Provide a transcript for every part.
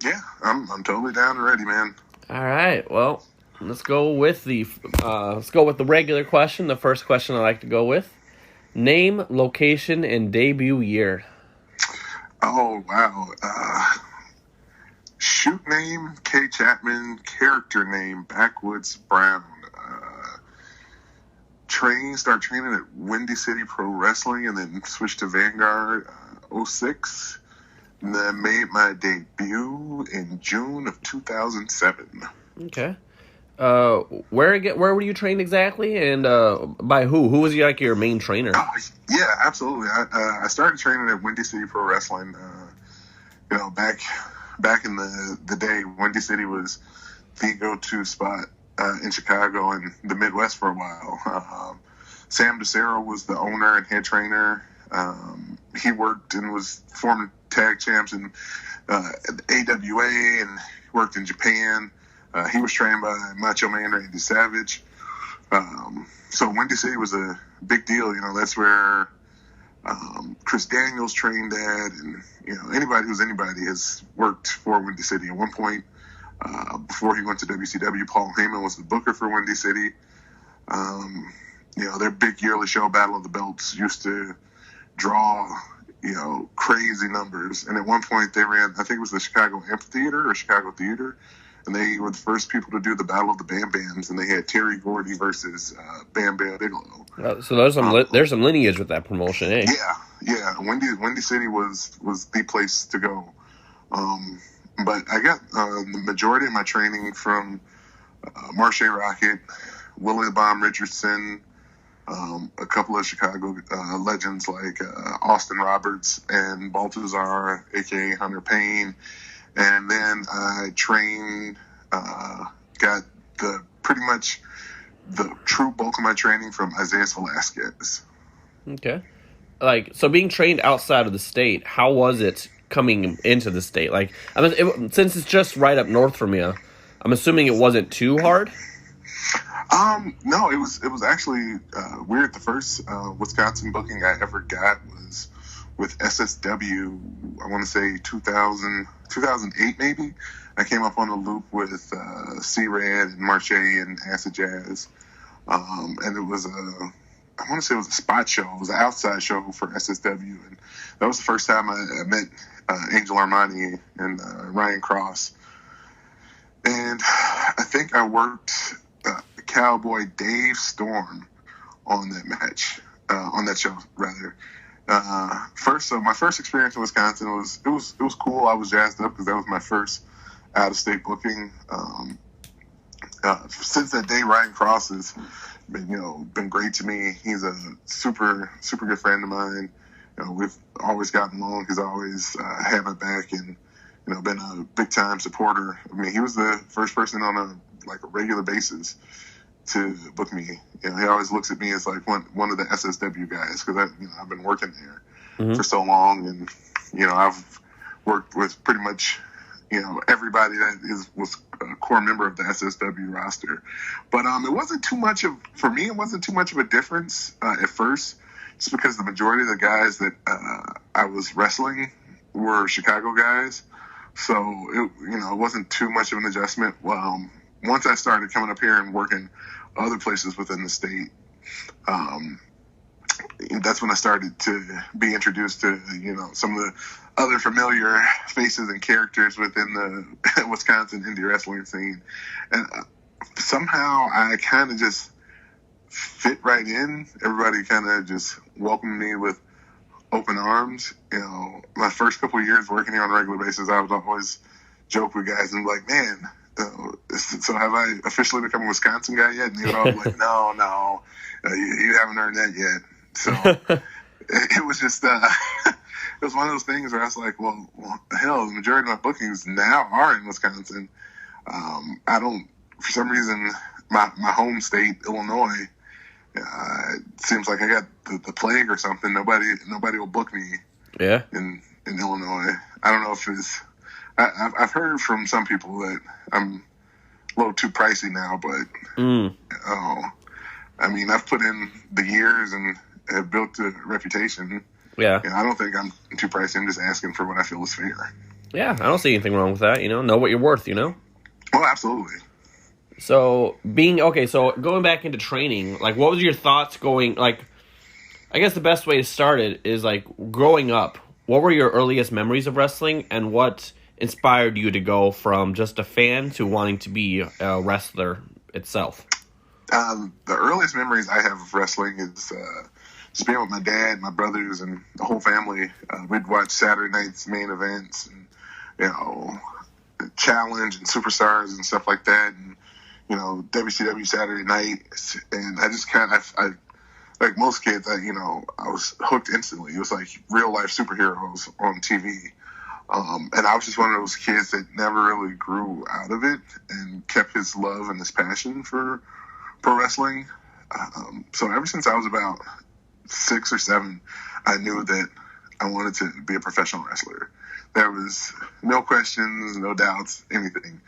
Yeah, I'm totally down and ready, man. All right. Well, let's go with the regular question. The first question I like to go with: name, location, and debut year. Oh wow. Shoot name K. Chapman. Character name Backwoods Brown. Start training at Windy City Pro Wrestling, and then switched to Vanguard. 06. And then made my debut in June of 2007. Okay. Where were you trained exactly, and by who? Who was your main trainer? Yeah, absolutely. I started training at Windy City Pro Wrestling. Back in the day, Windy City was the go-to spot in Chicago and the Midwest for a while. Sam DeCero was the owner and head trainer. He worked and was former tag champs in AWA and worked in Japan. He was trained by Macho Man Randy Savage. So Windy City was a big deal. That's where Chris Daniels trained at, and anybody who's anybody has worked for Windy City. At one point, before he went to WCW, Paul Heyman was the booker for Windy City. Their big yearly show, Battle of the Belts, used to draw crazy numbers. And at one point, they ran, I think it was the Chicago Amphitheater or Chicago Theater, and they were the first people to do the Battle of the Bam Bams, and they had Terry Gordy versus Bam Bam Bigelow. So there's some lineage with that promotion, eh? Yeah. Windy City was the place to go. But I got the majority of my training from Marshe Rockett, Willie the Bomb Richardson, a couple of Chicago legends like Austin Roberts and Baltazar, a.k.a. Hunter Payne. And then I trained, got pretty much the true bulk of my training from Isaiah Velasquez. Okay. So being trained outside of the state, how was it coming into the state? Since it's just right up north from you, I'm assuming it wasn't too hard? No, it was actually weird. The first Wisconsin booking I ever got was with SSW, I want to say 2008 maybe. I came up on a loop with C-Rad and Marche and Acid Jazz. And it was I want to say it was a spot show. It was an outside show for SSW. And that was the first time I met Angel Armani and Ryan Cross. And I think I worked Cowboy Dave Storm on that match, on that show rather. So my first experience in Wisconsin was cool. I was jazzed up because that was my first out of state booking. Since that day, Ryan Cross has been great to me. He's a super super good friend of mine. We've always gotten along. He's always had my back and been a big time supporter. I mean, he was the first person on a regular basis to book me. He always looks at me as like one of the SSW guys because I've been working there for so long, and I've worked with pretty much everybody that was a core member of the SSW roster. But it wasn't too much of a difference at first, just because the majority of the guys that I was wrestling were Chicago guys, so it wasn't too much of an adjustment. Once I started coming up here and working other places within the state, that's when I started to be introduced to, some of the other familiar faces and characters within the Wisconsin indie wrestling scene. And somehow I kind of just fit right in. Everybody kind of just welcomed me with open arms. My first couple of years working here on a regular basis, I would always joke with guys and be like, man, so have I officially become a Wisconsin guy yet? And they would all be like, no, you haven't earned that yet. So it was just, it was one of those things where I was like, well, hell, the majority of my bookings now are in Wisconsin. I don't, for some reason, my home state, Illinois, it seems like I got the plague or something. Nobody will book me. Yeah. In Illinois. I don't know if it's, I've heard from some people that I'm a little too pricey now, but I mean, I've put in the years and have built a reputation. Yeah. And I don't think I'm too pricey. I'm just asking for what I feel is fair. Yeah, I don't see anything wrong with that. Know what you're worth. Oh, absolutely. So so going back into training, like, what was your thoughts going? Like, I guess the best way to start it is like growing up. What were your earliest memories of wrestling, and what inspired you to go from just a fan to wanting to be a wrestler itself? The earliest memories I have of wrestling is just being with my dad, my brothers, and the whole family. We'd watch Saturday night's main events, and Challenge and Superstars and stuff like that, and WCW Saturday Night. And I just I like most kids, I was hooked instantly. It was like real life superheroes on TV. And I was just one of those kids that never really grew out of it and kept his love and his passion for pro wrestling. So ever since I was about 6 or 7, I knew that I wanted to be a professional wrestler. There was no questions, no doubts, anything.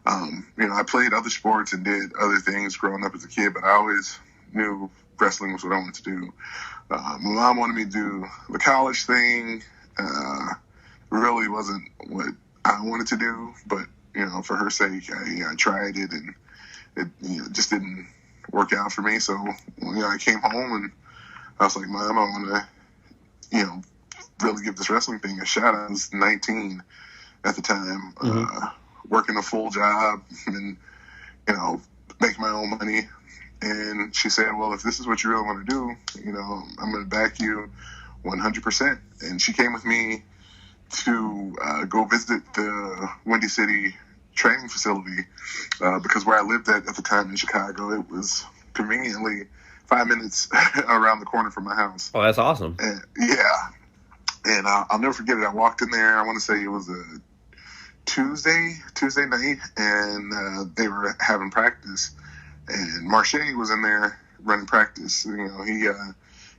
I played other sports and did other things growing up as a kid, but I always knew wrestling was what I wanted to do. My mom wanted me to do the college thing. Really wasn't what I wanted to do, but for her sake, I tried it, and it just didn't work out for me. So I came home and I was like, Mom, I want to really give this wrestling thing a shot. I was 19 at the time, working a full job and making my own money. And she said, well, if this is what you really want to do, I'm going to back you 100%. And she came with me to go visit the Windy City training facility because where I lived at the time in Chicago, it was conveniently 5 minutes around the corner from my house. Oh, that's awesome. And, yeah. And I'll never forget it. I walked in there. I want to say it was a Tuesday night, and they were having practice. And Marche was in there running practice. He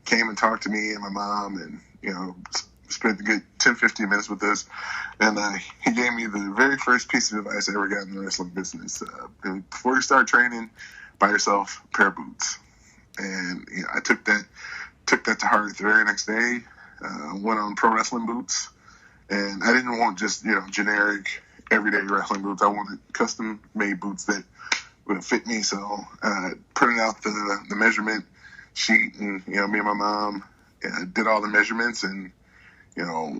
came and talked to me and my mom, and spent a good 10-15 minutes with us. And he gave me the very first piece of advice I ever got in the wrestling business. Before you start training, buy yourself a pair of boots. And I took that to heart the very next day. Went on pro wrestling boots, and I didn't want just generic everyday wrestling boots. I wanted custom made boots that would fit me. So printed out the measurement sheet, and me and my mom did all the measurements, and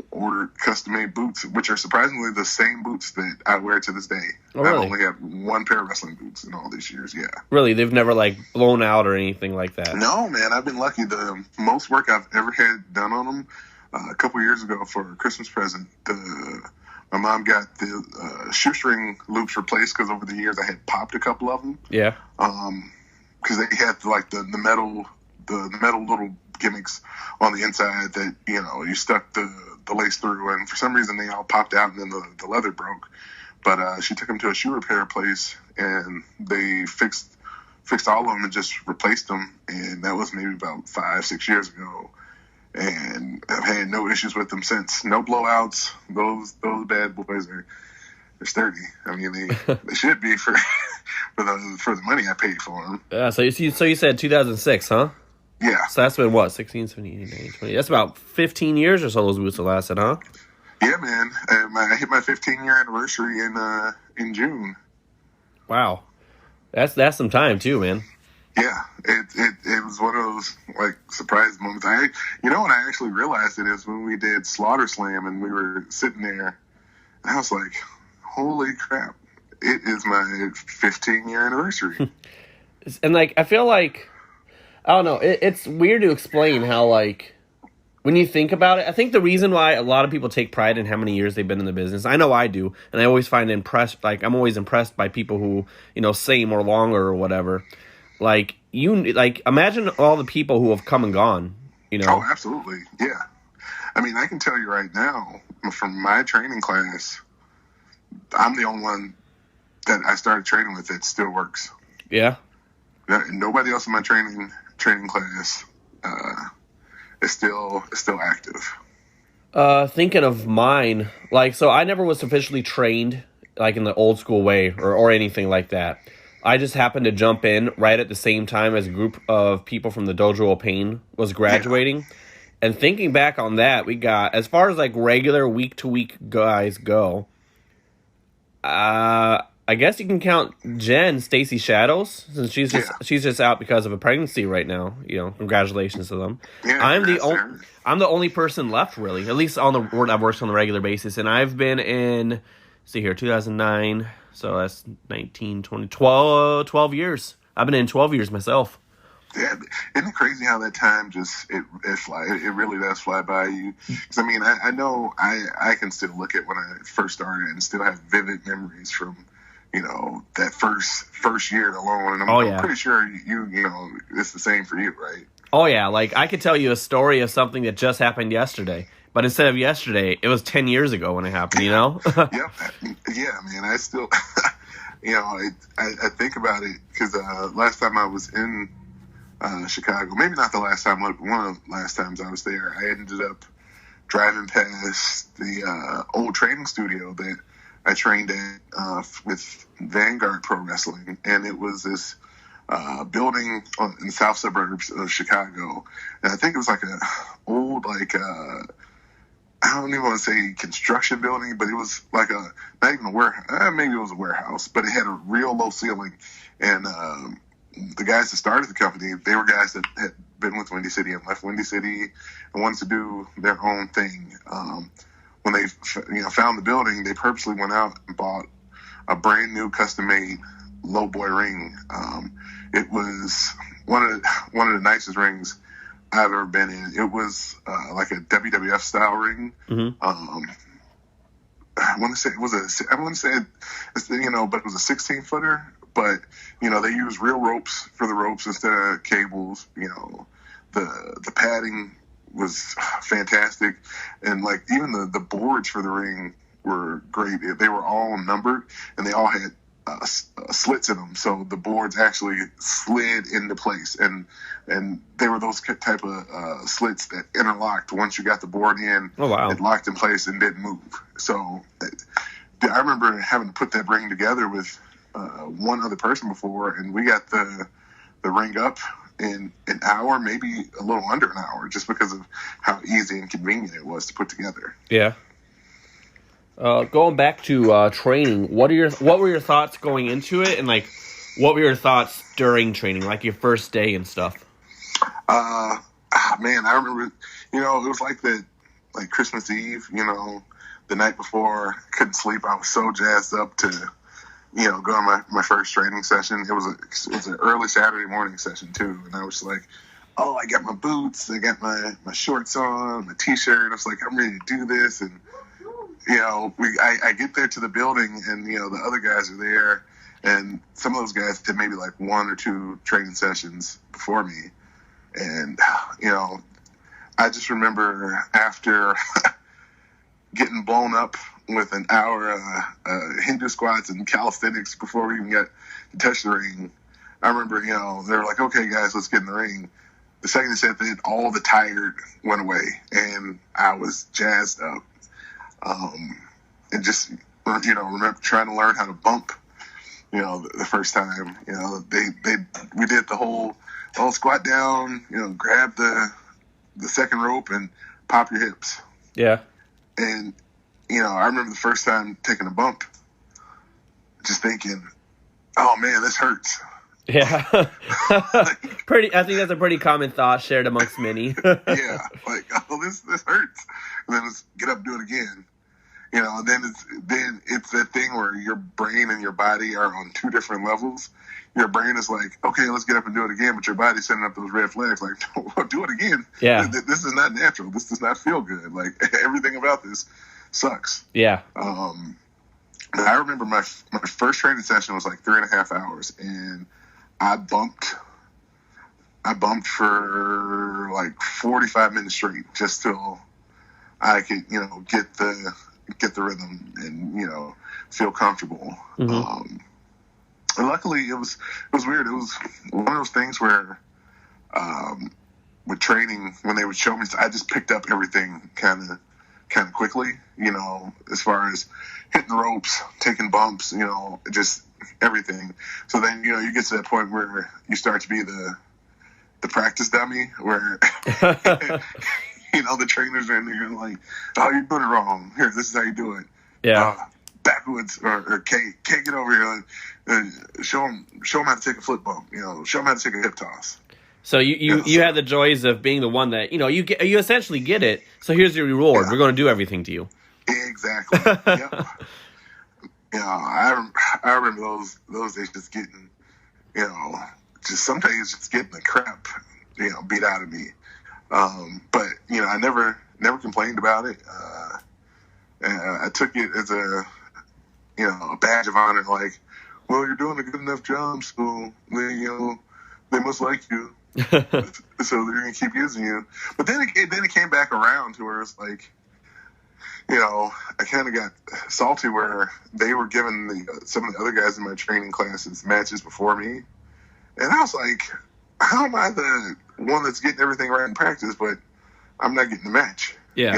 ordered custom made boots, which are surprisingly the same boots that I wear to this day. Oh, really? I've only had one pair of wrestling boots in all these years. Yeah. Really, they've never like blown out or anything like that. No, man, I've been lucky. The most work I've ever had done on them a couple years ago for a Christmas present. My mom got the shoestring loops replaced because over the years I had popped a couple of them. Yeah. Because they had like the metal little gimmicks on the inside that you stuck the lace through, and for some reason they all popped out, and then the leather broke. But she took them to a shoe repair place, and they fixed all of them and just replaced them, and that was maybe about 5-6 years ago. And I've had no issues with them since. No blowouts. Those bad boys are sturdy. I mean, they should be for the money I paid for them. Yeah. So you said 2006, huh? Yeah. So that's been what, 16, 17, 18, 19, 20. That's about 15 years or so those boots have lasted, huh? Yeah, man. I hit my 15-year anniversary in June. Wow. That's some time too, man. Yeah. It was one of those like surprise moments. When I actually realized it is when we did Slaughter Slam and we were sitting there, and I was like, holy crap. It is my 15-year anniversary. And like I feel like I don't know. It's weird to explain how, like, when you think about it, I think the reason why a lot of people take pride in how many years they've been in the business, I know I do, and I always find impressed, like, I'm always impressed by people who, same or longer or whatever. Like, imagine all the people who have come and gone, Oh, absolutely. Yeah. I mean, I can tell you right now, from my training class, I'm the only one that I started training with that still works. Yeah. Nobody else in my training class is still active. Thinking of mine, like, so I never was officially trained like in the old school way or anything like that. I just happened to jump in right at the same time as a group of people from the Dojo of Pain was graduating. Yeah. And thinking back on that, we got, as far as like regular week to week guys go, I guess you can count Jen, Stacy Shadows, since she's just out because of a pregnancy right now. Congratulations to them. Yeah, I'm the only person left, really, at least on the board I've worked on a regular basis, and I've been in, see here, 2009, so that's 19, 20, 12 years. I've been in 12 years myself. Yeah, isn't it crazy how that time just it really does fly by you? Because I know I can still look at when I first started and still have vivid memories from that first year alone, and I'm pretty sure you it's the same for you, right? Oh yeah, like I could tell you a story of something that just happened yesterday, but instead of yesterday, it was 10 years ago when it happened. Yep, yeah, man. I still, I think about it because last time I was in Chicago, maybe not the last time, but one of the last times I was there, I ended up driving past the old training studio that I trained at with Vanguard Pro Wrestling, and it was this building in the south suburbs of Chicago, and I think it was like a old I don't even want to say construction building, but it was like not even a warehouse. Maybe it was a warehouse, but it had a real low ceiling, and the guys that started the company, they were guys that had been with Windy City and left Windy City and wanted to do their own thing. When they found the building, they purposely went out and bought a brand new custom made low boy ring. It was one of the nicest rings I've ever been in. It was like a WWF style ring. Mm-hmm. I want to say but it was a 16 footer. But they use real ropes for the ropes instead of cables. The padding was fantastic, and like even the boards for the ring were great. They were all numbered, and they all had slits in them, so the boards actually slid into place, and they were those type of slits that interlocked once you got the board in. Oh wow! It locked in place and didn't move. So I remember having to put that ring together with one other person before, and we got the ring up in an hour, maybe a little under an hour, just because of how easy and convenient it was to put together. Yeah. Going back to training, what were your thoughts going into it, and like what were your thoughts during training, like your first day and stuff? Man, I remember, it was like Christmas Eve, the night before, couldn't sleep. I was so jazzed up to go on my first training session. It was an early Saturday morning session too, and I was like, oh, I got my boots, I got my shorts on, my t-shirt. I was like, I'm ready to do this, and I get there to the building, and the other guys are there, and some of those guys did maybe like one or two training sessions before me, and I just remember after getting blown up with an hour Hindu squats and calisthenics before we even got to touch the ring. I remember, they were like, okay, guys, let's get in the ring. The second they said that, all the tired went away, and I was jazzed up. And just, remember trying to learn how to bump, the first time. We did the whole squat down, grab the second rope and pop your hips. Yeah. And, I remember the first time taking a bump, just thinking, oh man, this hurts. Yeah. I think that's a pretty common thought shared amongst many. Yeah. Like, oh, this hurts. And then let's get up and do it again. And then it's that thing where your brain and your body are on two different levels. Your brain is like, okay, let's get up and do it again, but your body's setting up those red flags like, don't do it again. Yeah. This is not natural. This does not feel good. Like, everything about this sucks. Yeah. I remember my first training session was like 3.5 hours, and I bumped for like 45 minutes straight just till I could, get the rhythm and, feel comfortable. Mm-hmm. And luckily it was weird. It was one of those things where, with training, when they would show me, I just picked up everything kind of quickly, as far as hitting the ropes, taking bumps, just everything. So then, you get to that point where you start to be the practice dummy, where the trainers are in there and like, oh, you're doing it wrong. Here, this is how you do it. Yeah. Backwoods or K, get over here and show him how to take a foot bump. Show him how to take a hip toss. So you had the joys of being the one that you essentially get it. So here's your reward. Yeah. We're going to do everything to you. Exactly. Yep. I remember those days just getting, just some days just getting the crap, beat out of me. But I never complained about it. And I took it as a badge of honor. Like, well, you're doing a good enough job, so they must like you, so they're gonna keep using you. But then it came back around to where it's like, I kind of got salty where they were giving some of the other guys in my training classes matches before me. And I was like, how am I the one that's getting everything right in practice, but I'm not getting the match? Yeah.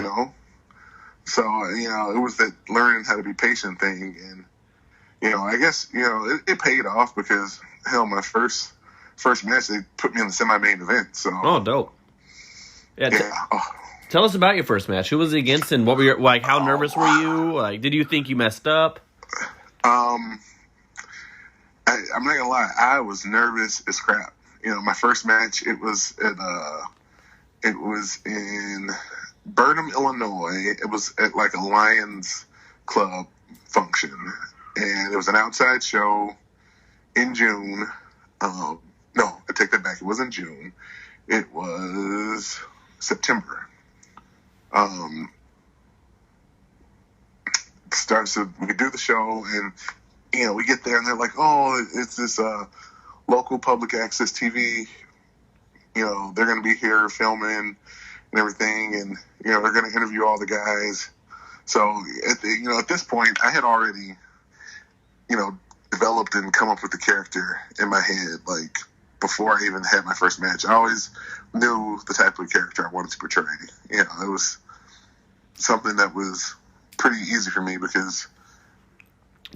So, it was that learning how to be patient thing. And, I guess, it paid off because, hell, my first match, they put me in the semi-main event. So. Oh, dope. Yeah. Yeah. Tell us about your first match. Who was it against, and what were your how nervous were you? Like, did you think you messed up? I'm not gonna lie, I was nervous as crap. My first match, it was in Burnham, Illinois. It was at like a Lions Club function, and it was an outside show in June. No, I take that back. It wasn't June. It was September. So we do the show, and we get there, and they're like, oh, it's this local public access TV. They're going to be here filming and everything, and they're going to interview all the guys. So at this point, I had already developed and come up with the character in my head, like before I even had my first match. I always knew the type of character I wanted to portray. It was something that was pretty easy for me because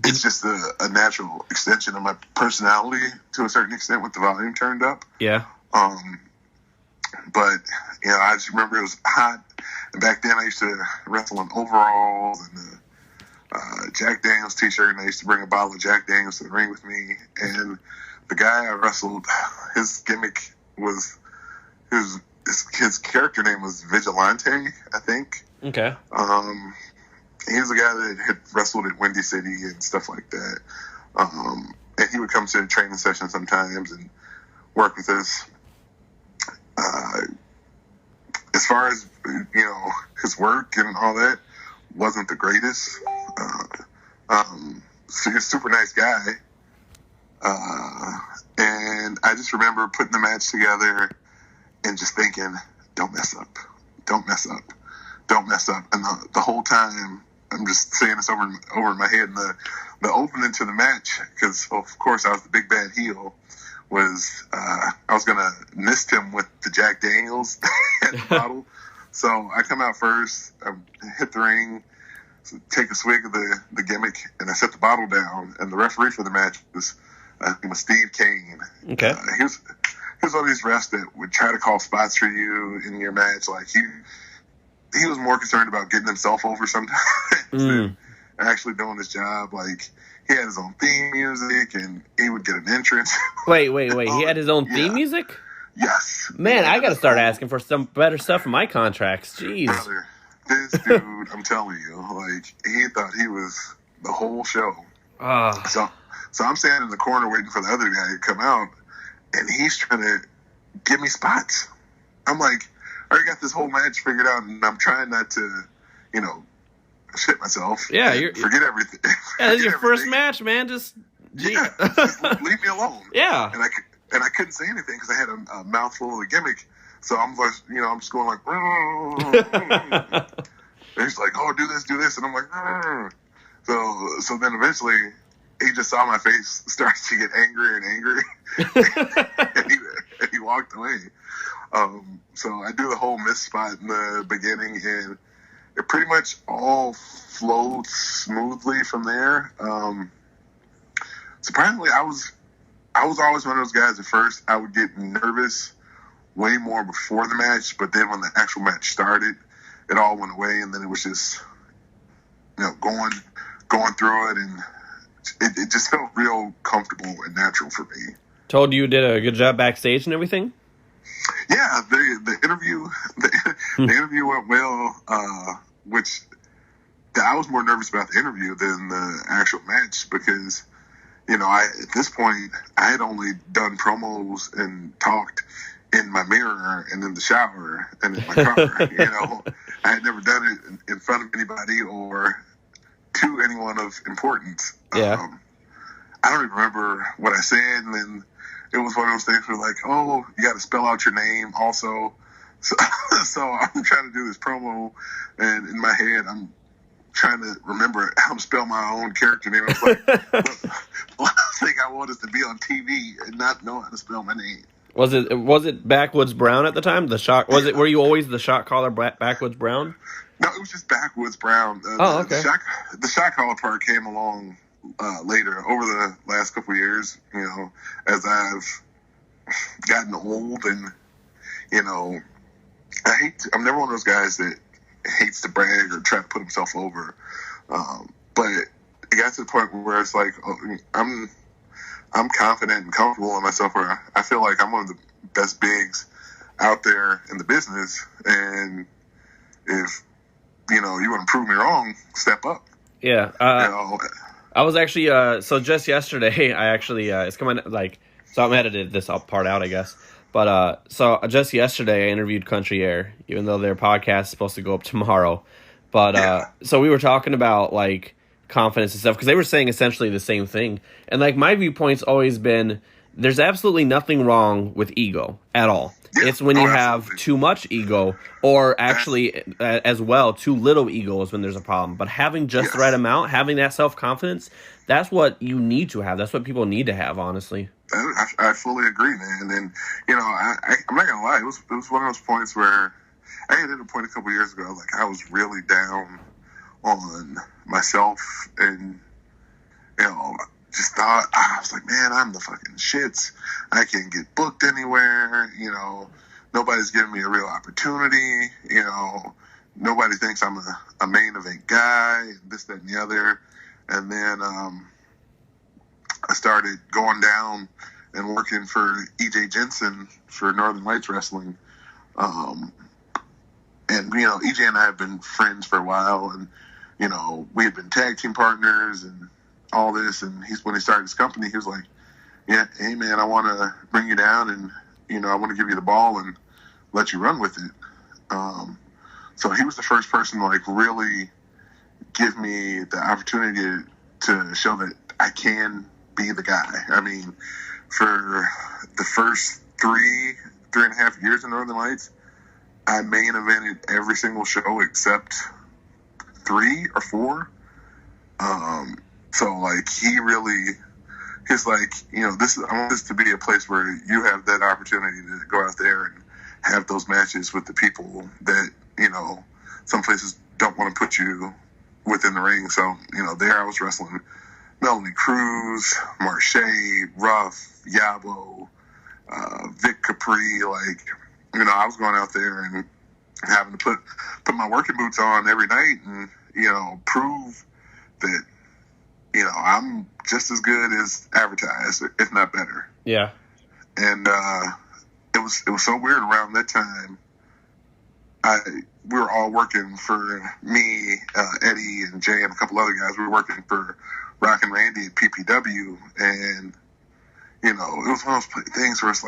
it's just a natural extension of my personality to a certain extent with the volume turned up. Yeah. But I just remember it was hot, and back then I used to wrestle in overalls and a Jack Daniels t-shirt, and I used to bring a bottle of Jack Daniels to the ring with me. And the guy I wrestled, his gimmick was his character name was Vigilante, I think. Okay. He was a guy that had wrestled at Windy City and stuff like that. And he would come to the training session sometimes and work with us. As far as, his work and all that wasn't the greatest. So he's a super nice guy. And I just remember putting the match together and just thinking, don't mess up. Don't mess up. Don't mess up. And the whole time, I'm just saying this over in my head. And the opening to the match, because of course I was the big bad heel, was I was gonna mist him with the Jack Daniels at the bottle. So I come out first, I hit the ring, take a swig of the gimmick, and I set the bottle down. And the referee for the match was Steve Kane. Okay. He was one of these refs that would try to call spots for you in your match. Like he was more concerned about getting himself over sometimes than actually doing his job. Like, he had his own theme music, and he would get an entrance. Wait. He had his own theme music? Yes. Man, I got to start asking for some better stuff in my contracts. Jeez. Brother, this dude, I'm telling you, like, he thought he was the whole show. So I'm standing in the corner waiting for the other guy to come out, and he's trying to give me spots. I'm like, I already got this whole match figured out, and I'm trying not to, shit myself. Yeah, forget everything. Yeah, this is your first match, man. Just leave me alone. Yeah. And I couldn't say anything because I had a mouthful of the gimmick. So I'm like, I'm just going like, and he's like, oh, do this, and I'm like, so then eventually he just saw my face start to get angrier and angrier, and he walked away. So I do the whole miss spot in the beginning, and it pretty much all flowed smoothly from there. Surprisingly, I was always one of those guys at first. I would get nervous way more before the match, but then when the actual match started, it all went away, and then it was just, going through it, and it just felt real comfortable and natural for me. Told you did a good job backstage and everything? Yeah, the interview went well, which I was more nervous about the interview than the actual match because, at this point, I had only done promos and talked in my mirror and in the shower and in my car. I had never done it in front of anybody or to anyone of importance. Yeah. I don't even remember what I said, and then it was one of those things where like, oh, you got to spell out your name also. So I'm trying to do this promo, and in my head, I'm trying to remember how to spell my own character name. I was like, last thing I want is to be on TV and not know how to spell my name. Was it Backwoods Brown at the time? Were you always the shot caller Backwoods Brown? No, it was just Backwoods Brown. Okay. The shot caller part came along later, over the last couple of years, as I've gotten old, and I'm never one of those guys that hates to brag or try to put himself over, but it got to the point where it's like, I'm confident and comfortable in myself, where I feel like I'm one of the best bigs out there in the business, and if you want to prove me wrong, step up. Yeah. I was actually so just yesterday I actually it's coming so I'm edited this part out, I guess. But so just yesterday I interviewed Country Air, even though their podcast is supposed to go up tomorrow. But so we were talking about confidence and stuff, because they were saying essentially the same thing. And my viewpoint's always been, there's absolutely nothing wrong with ego at all. Yeah. It's when you have too much ego, or actually as well, too little ego is when there's a problem. But having just the right amount, having that self-confidence, that's what you need to have. That's what people need to have, honestly. I fully agree, man. And I'm not gonna lie, it was one of those points where I had hit a point a couple years ago, I was really down on myself, and just thought, I was like, man, I'm the fucking shits. I can't get booked anywhere. Nobody's giving me a real opportunity. Nobody thinks I'm a main event guy, this, that, and the other. And then I started going down and working for EJ Jensen for Northern Lights Wrestling. And, EJ and I have been friends for a while, and, we had been tag team partners and all this. And when he started his company, he was like, yeah, hey, man, I want to bring you down, and, I want to give you the ball and let you run with it. So he was the first person to, really give me the opportunity to show that I can be the guy. I mean, for the first three and a half years in Northern Lights, I main evented every single show except 3 or 4. So he's like, I want this to be a place where you have that opportunity to go out there and have those matches with the people that, some places don't want to put you within the ring. So, there I was wrestling Melanie Cruz, Marche, Ruff, Yabo, Vic Capri. I was going out there and having to put my working boots on every night and, prove that, I'm just as good as advertised, if not better. Yeah. And it was so weird around that time. We were all working for me, Eddie and Jay and a couple other guys. We were working for Rock and Randy at PPW, and it was one of those things where it's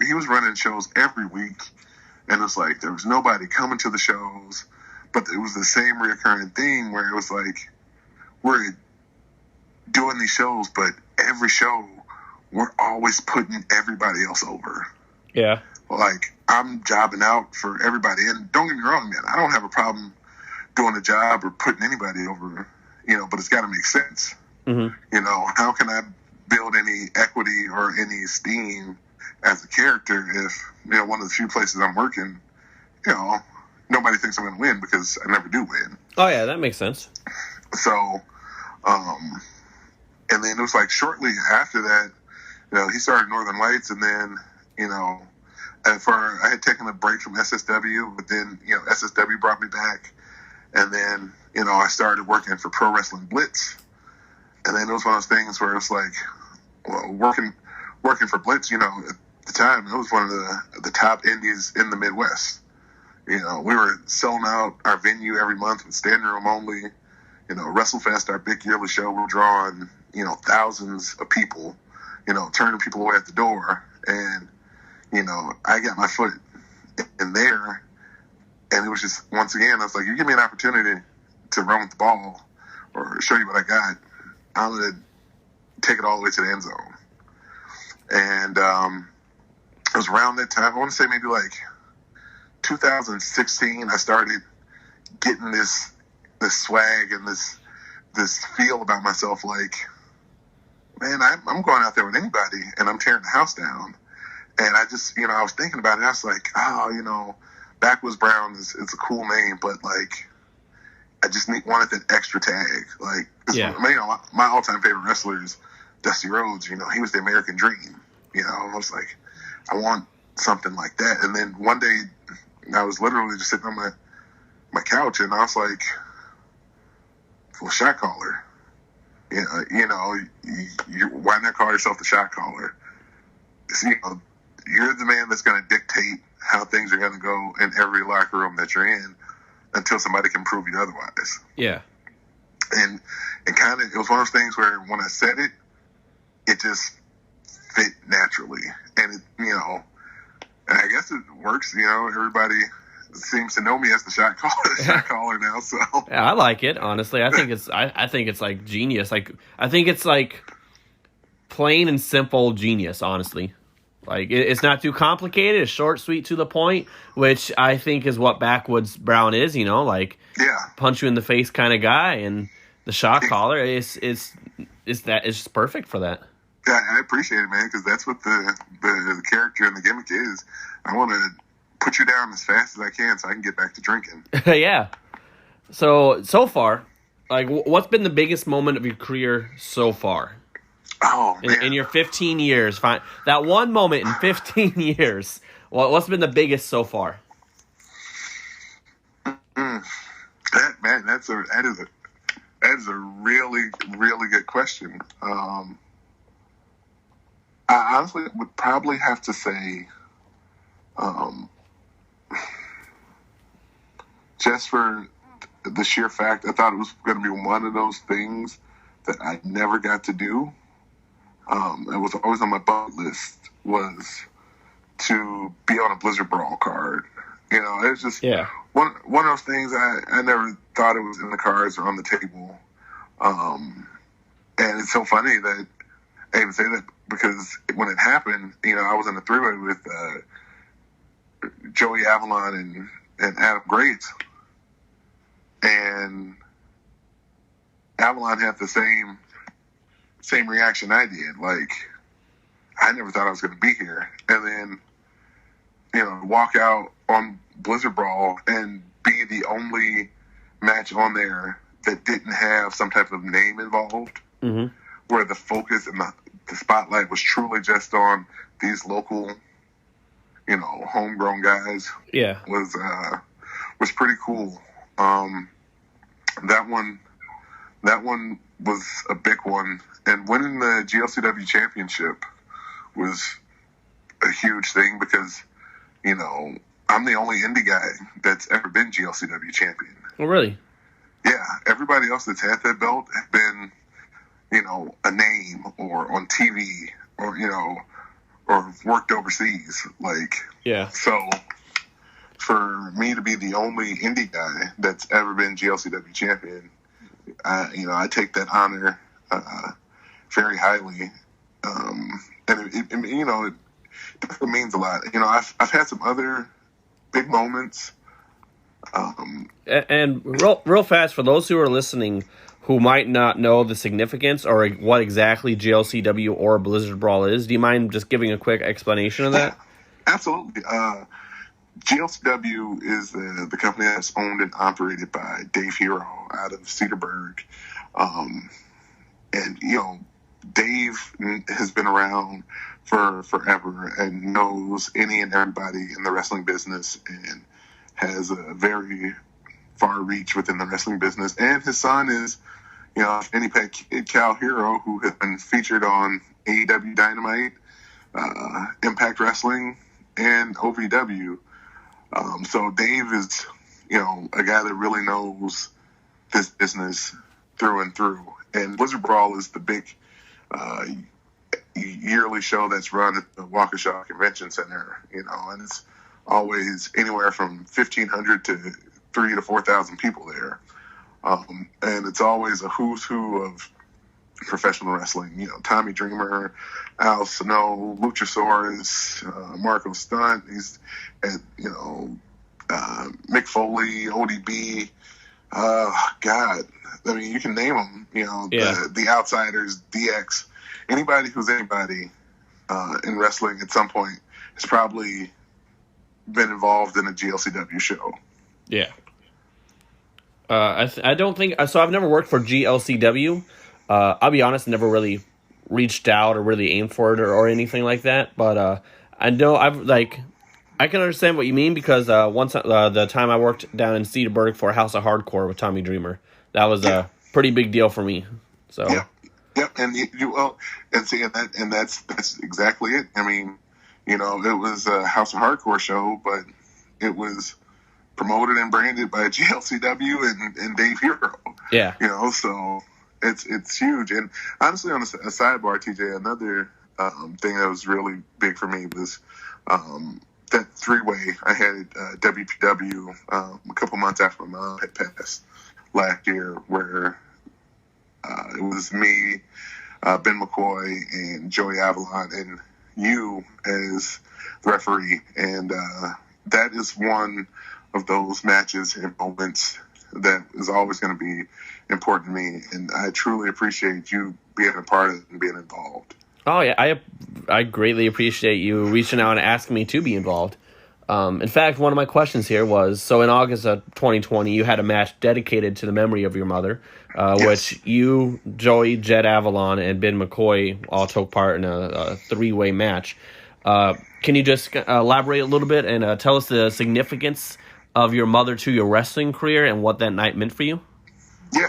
he was running shows every week, and it's there was nobody coming to the shows, but it was the same reoccurring thing where it was we're doing these shows, but every show we're always putting everybody else over. Yeah. I'm jobbing out for everybody, and don't get me wrong, man, I don't have a problem doing a job or putting anybody over, but it's got to make sense. Mm-hmm. How can I build any equity or any esteem as a character if, one of the few places I'm working, nobody thinks I'm going to win because I never do win. Oh, yeah, that makes sense. So, and then it was shortly after that, he started Northern Lights, and then, I had taken a break from SSW, but then, SSW brought me back. And then, I started working for Pro Wrestling Blitz. And then it was one of those things where it's like, well, working for Blitz, at the time, it was one of the top indies in the Midwest. We were selling out our venue every month with standing room only. WrestleFest, our big yearly show, we're drawing, thousands of people, turning people away at the door. And, I got my foot in there. And it was just, once again, I was like, you give me an opportunity to run with the ball or show you what I got, I'm going to take it all the way to the end zone. And it was around that time, I want to say maybe like 2016, I started getting this swag and this feel about myself like, man, I'm going out there with anybody and I'm tearing the house down. And I just, I was thinking about it. I was like, Backwoods Brown is a cool name, but like, I just wanted that extra tag. Like, my all-time favorite wrestler is Dusty Rhodes. He was the American Dream. I was like, I want something like that. And then one day, I was literally just sitting on my couch, and I was like, well, shot caller. Why not call yourself the shot caller? You're the man that's going to dictate how things are going to go in every locker room that you're in until somebody can prove you otherwise. Yeah. And kind of, it was one of those things where when I said it, it just fit naturally. And, and I guess it works, everybody seems to know me as the shot caller now, so. Yeah, I like it, honestly. I think it's like genius. Like, I think it's like plain and simple genius, honestly. Like, it's not too complicated. It's short, sweet, to the point, which I think is what Backwoods Brown is, punch you in the face kind of guy. And the shot caller is perfect for that. Yeah, I appreciate it, man, because that's what the character and the gimmick is. I want to put you down as fast as I can so I can get back to drinking. Yeah. So far, like, what's been the biggest moment of your career so far? Oh, man. In your 15 years, that one moment in 15 years, what's been the biggest so far? That is a really, really good question. I honestly would probably have to say, just for the sheer fact, I thought it was going to be one of those things that I never got to do. It was always on my bucket list, was to be on a Blizzard Brawl card. It's just one of those things I never thought it was in the cards or on the table. And it's so funny that I even say that because when it happened, I was in a three-way with Joey Avalon and Adam Grace. And Avalon had the same reaction I did. Like, I never thought I was going to be here. And then, walk out on Blizzard Brawl and be the only match on there that didn't have some type of name involved, where the focus and the spotlight was truly just on these local, homegrown guys. Yeah. Was pretty cool. That one was a big one. And winning the GLCW championship was a huge thing because, I'm the only indie guy that's ever been GLCW champion. Oh, really? Yeah. Everybody else that's had that belt has been, a name or on TV or, or worked overseas. Like, yeah. So for me to be the only indie guy that's ever been GLCW champion, I take that honor very highly, and it definitely means a lot. I've had some other big moments. And real fast, for those who are listening who might not know the significance or what exactly GLCW or Blizzard Brawl is, do you mind just giving a quick explanation of that? Absolutely. GLCW is the company that's owned and operated by Dave Hero out of Cedarburg. And, Dave has been around for forever and knows any and everybody in the wrestling business and has a very far reach within the wrestling business. And his son is, Fanny Pack Kid Cal Hero, who has been featured on AEW Dynamite, Impact Wrestling, and OVW. So Dave is, a guy that really knows this business through and through. And Blizzard Brawl is the big yearly show that's run at the Waukesha Convention Center, and it's always anywhere from 1,500 to 3,000 to 4,000 people there. And it's always a who's who of professional wrestling. Tommy Dreamer, Al Snow, Luchasaurus, Marco Stunt. He's at, Mick Foley, ODB. God, I mean, you can name them. The Outsiders, DX. Anybody who's anybody in wrestling at some point has probably been involved in a GLCW show. Yeah. I don't think so. I've never worked for GLCW. I'll be honest, never really reached out or really aimed for it or anything like that. But I know I can understand what you mean because once the time I worked down in Cedarburg for House of Hardcore with Tommy Dreamer, that was a pretty big deal for me. So yeah, and that's exactly it. I mean, it was a House of Hardcore show, but it was promoted and branded by GLCW and Dave Hero. Yeah. So it's huge. And honestly, on a sidebar, TJ, another thing that was really big for me was that three-way I had WPW a couple months after my mom had passed last year, where it was me, Ben McCoy, and Joey Avalon, and you as the referee. And that is one of those matches and moments that is always going to be important to me. And I truly appreciate you being a part of it and being involved. Oh, yeah, I greatly appreciate you reaching out and asking me to be involved. In fact, one of my questions here was, so in August of 2020, you had a match dedicated to the memory of your mother, yes. which you, Joey, Jed Avalon, and Ben McCoy all took part in a three-way match. Can you just elaborate a little bit and tell us the significance of your mother to your wrestling career and what that night meant for you? Yeah.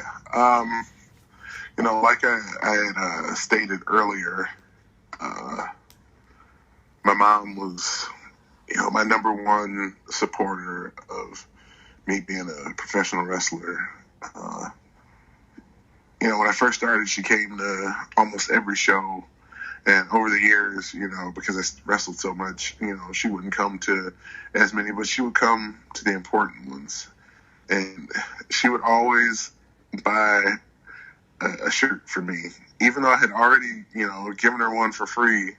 Like I had stated earlier, my mom was, my number one supporter of me being a professional wrestler. When I first started, she came to almost every show. And over the years, because I wrestled so much, she wouldn't come to as many, but she would come to the important ones. And she would always buy a shirt for me, even though I had already, given her one for free.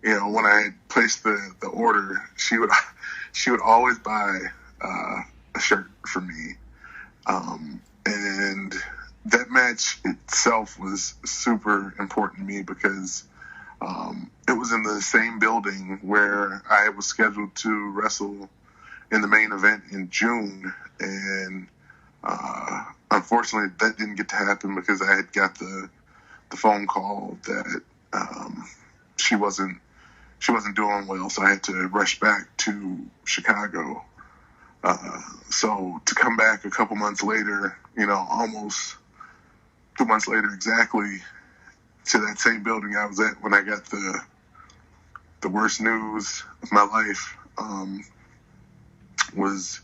When I had placed the order, she would always buy a shirt for me. And that match itself was super important to me because it was in the same building where I was scheduled to wrestle in the main event in June. And unfortunately, that didn't get to happen because I had got the phone call that she wasn't doing well, so I had to rush back to Chicago. So to come back a couple months later, almost 2 months later exactly, to that same building I was at when I got the worst news of my life, was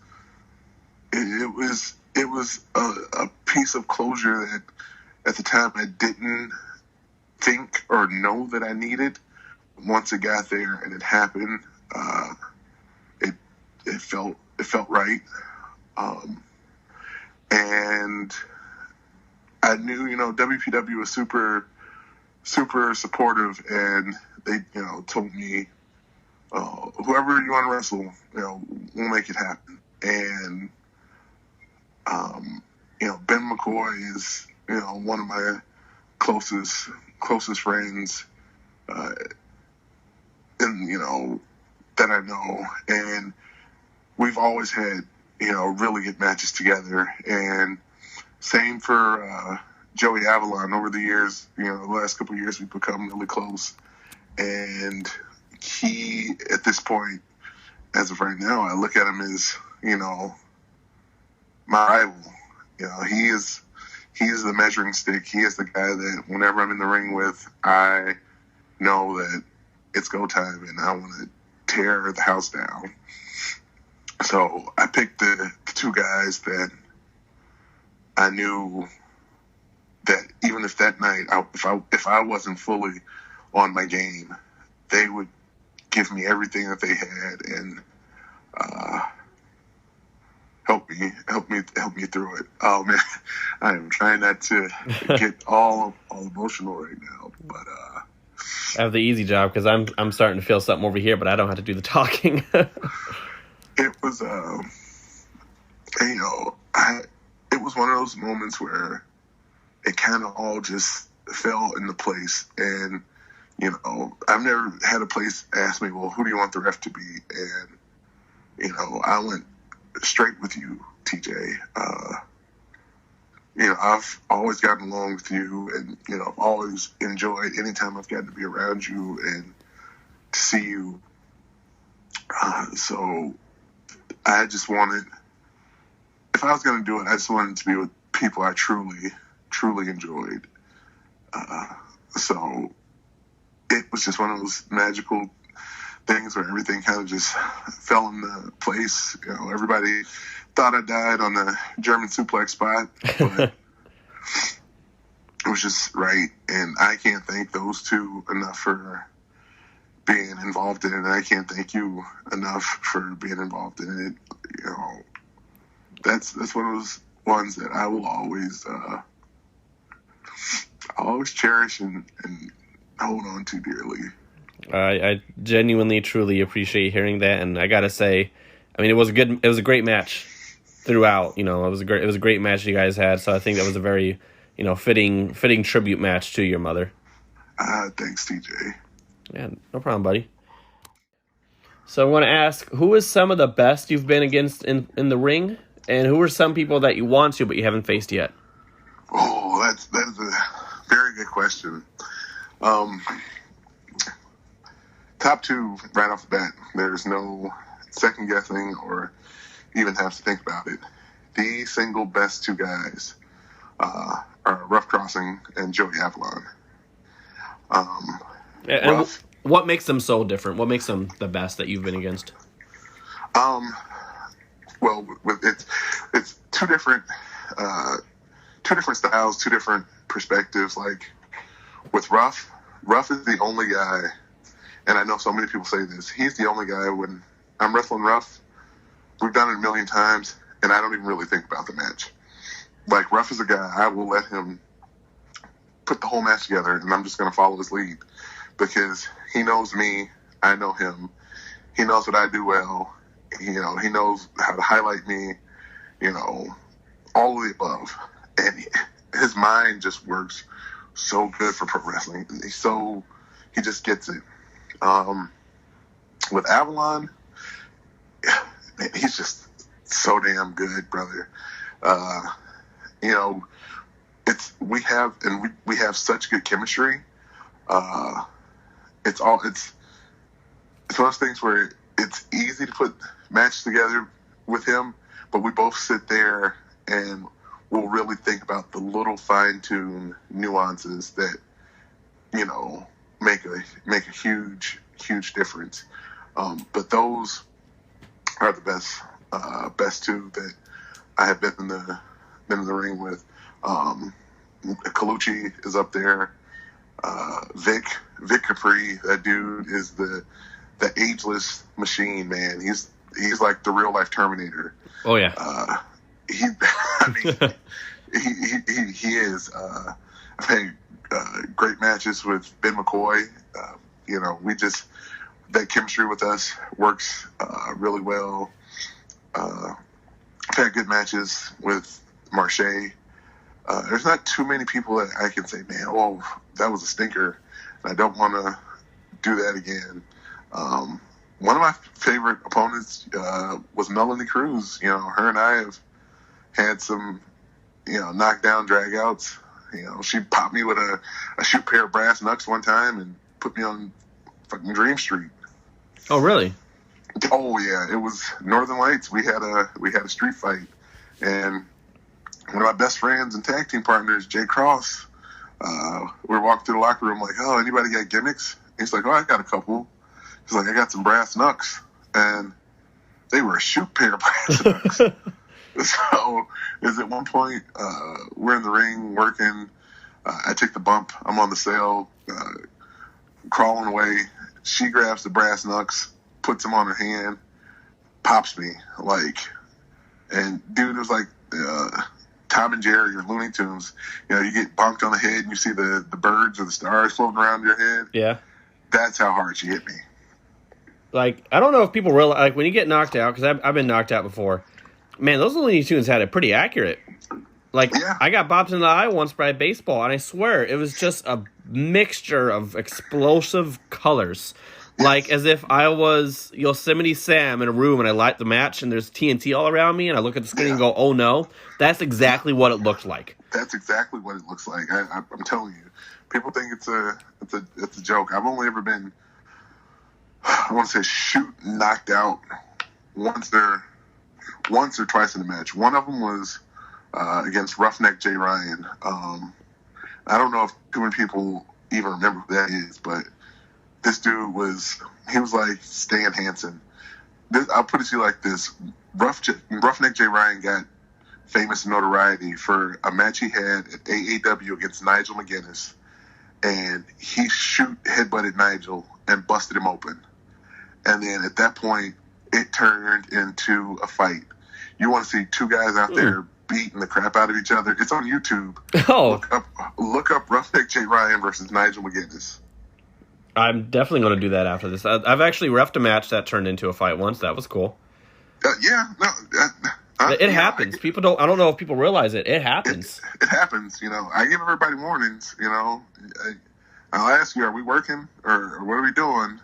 a piece of closure that at the time I didn't think or know that I needed. Once it got there and it happened, it felt right. And I knew, WPW was super supportive, and they, told me, whoever you want to wrestle, we'll make it happen. And, Ben McCoy is, one of my closest friends, and, that I know. And we've always had, really good matches together. And same for Joey Avalon over the years. The last couple of years we've become really close, and he at this point, as of right now, I look at him as my rival. He is the measuring stick. He is the guy that whenever I'm in the ring with, I know that it's go time and I want to tear the house down. So I picked the two guys that I knew that even if that night, if I wasn't fully on my game, they would give me everything that they had and help me through it. Oh man, I am trying not to get all emotional right now, but I have the easy job because I'm starting to feel something over here, but I don't have to do the talking. It was it was one of those moments where it kind of all just fell into place, and I've never had a place ask me, well, who do you want the ref to be? And I went straight with you, TJ. I've always gotten along with you, and I've always enjoyed any time I've gotten to be around you and to see you. So I just wanted, if I was going to do it, I just wanted to be with people I truly enjoyed. So it was just one of those magical things where everything kind of just fell into place. Everybody thought I died on the German suplex spot, but it was just right. And I can't thank those two enough for being involved in it. And I can't thank you enough for being involved in it. That's one of those ones that I will always cherish and hold on to dearly. I genuinely, truly appreciate hearing that, and I gotta say, I mean, it was a great match throughout. It was a great match you guys had. So I think that was a very, fitting tribute match to your mother. Thanks, TJ. Yeah, no problem, buddy. So I want to ask, who is some of the best you've been against in the ring, and who are some people that you want to but you haven't faced yet? Oh, that's a very good question. Top two right off the bat. There's no second guessing or even have to think about it. The single best two guys are Rough Crossing and Joey Avalon. And what makes them so different? What makes them the best that you've been against? Well, it's two different styles, two different perspectives. Like with Rough is the only guy, and I know so many people say this, he's the only guy when I'm wrestling Rough, we've done it a million times, and I don't even really think about the match. Like, Rough is a guy, I will let him put the whole match together, and I'm just going to follow his lead. Because he knows me, I know him, he knows what I do well, he knows how to highlight me, all of the above. And his mind just works so good for pro wrestling. He just gets it. With Avalon, he's just so damn good, brother. We have such good chemistry. It's one of those things where it's easy to put matches together with him, but we both sit there and we'll really think about the little fine-tuned nuances that, make a huge difference. But those are the best two that I have been in the ring with. Colucci is up there. Vic Capri, that dude is the ageless machine, man. He's like the real life Terminator. Oh yeah. He is. I've had great matches with Ben McCoy. That chemistry with us works really well. I've had good matches with Marche. There's not too many people that I can say, man, oh, that was a stinker, and I don't want to do that again. One of my favorite opponents was Melanie Cruz. Her and I have had some, knockdown dragouts. She popped me with a shoot pair of brass knucks one time and put me on fucking Dream Street. Oh, really? Oh yeah, it was Northern Lights. We had a street fight, and one of my best friends and tag team partners, Jay Cross, we were walking through the locker room like, oh, anybody got gimmicks? He's like, oh, I got a couple. He's like, I got some brass knucks, and they were a shoot pair of brass knucks. So, is at one point, we're in the ring working. I take the bump. I'm on the sail, crawling away. She grabs the brass knucks, puts them on her hand, pops me, and dude, it was like Tom and Jerry or Looney Tunes. You get bonked on the head and you see the birds or the stars floating around your head. Yeah. That's how hard she hit me. I don't know if people realize, when you get knocked out, because I've been knocked out before, man, those Looney Tunes had it pretty accurate. Yeah. I got bopped in the eye once by a baseball, and I swear, it was just a mixture of explosive colors. Yes. As if I was Yosemite Sam in a room, and I light the match, and there's TNT all around me, and I look at the screen and go, oh no. That's exactly what it looked like. That's exactly what it looks like. I'm telling you. People think it's a joke. I've only ever been, I want to say, knocked out once or twice in a match. One of them was against Roughneck Jay Ryan. I don't know if too many people even remember who that is, but this dude was like Stan Hansen. I'll put it to you like this. Roughneck Jay Ryan got famous notoriety for a match he had at AAW against Nigel McGuinness, and he headbutted Nigel and busted him open. And then at that point, it turned into a fight. You want to see two guys out there beating the crap out of each other? It's on YouTube. Oh. Look up Roughneck Jay Ryan versus Nigel McGuinness. I'm definitely going to do that after this. I've actually reffed a match that turned into a fight once. That was cool. It happens. I don't know if people realize it. It happens. It happens. I give everybody warnings. I'll ask you, are we working or what are we doing?